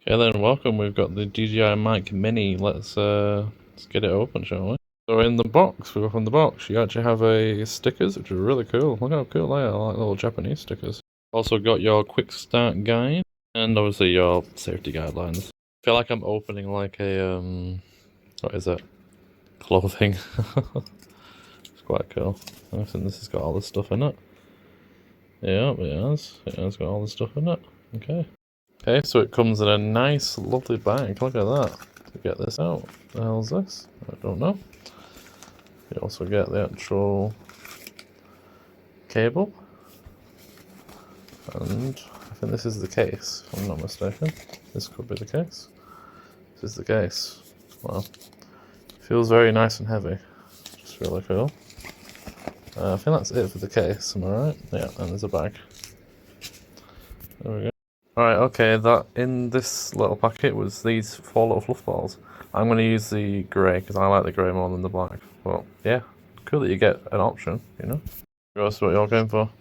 Okay then, welcome. We've got the DJI Mic Mini. Let's get it open, shall we? So in the box, we open the box. You actually have a stickers, which are really cool. Look how cool they are, like little Japanese stickers. Also got your quick start guide and obviously your safety guidelines. I feel like I'm opening like a what is it? Clothing. It's quite cool. I think this has got all the stuff in it. Yeah, it has. It has got all the stuff in it. Okay. Okay, so it comes in a nice, lovely bag. Look at that. To get this out. What the hell is this? I don't know. You also get the actual cable. And I think this is the case, if I'm not mistaken. This could be the case. This is the case. Wow. Feels very nice and heavy. Just really cool. I think that's it for the case, am I right? Yeah, and there's a bag. There we go. Alright, okay, that in this little packet was these 4 little fluff balls. I'm going to use the grey, because I like the grey more than the black. But yeah, cool that you get an option, you know? That's what you're going for.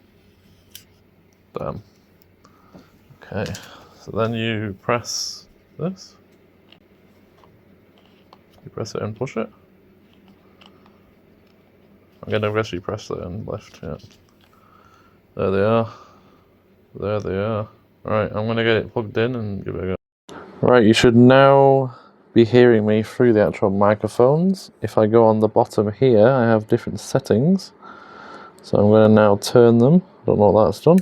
Damn. Okay, so then you press this. You press it and push it. I'm going to actually press it and lift, yeah. There they are. There they are. Alright, I'm going to get it plugged in and give it a go. Right, you should now be hearing me through the actual microphones. If I go on the bottom here, I have different settings. So I'm going to now turn them. I don't know what that's done.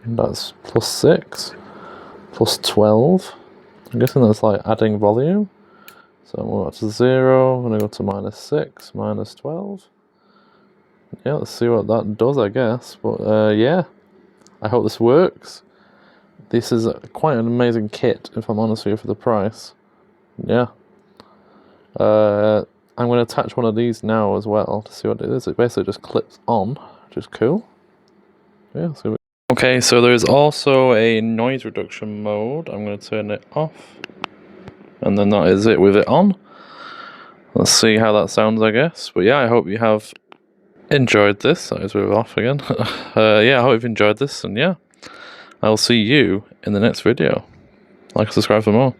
That's +6, +12. I'm guessing that's like adding volume. So I'm going back to 0. I'm going to go to -6, -12. Yeah, let's see what that does, I guess. But yeah, I hope this works. This is quite an amazing kit, if I'm honest with you, for the price. Yeah. I'm going to attach one of these now as well to see what it is. It basically just clips on, which is cool. Yeah, so okay, so there's also a noise reduction mode. I'm going to turn it off. And then that is it with it on. Let's see how that sounds, I guess. But yeah, I hope you have enjoyed this. That is with it off again. Yeah, I hope you've enjoyed this, and yeah. I'll see you in the next video. Like and subscribe for more.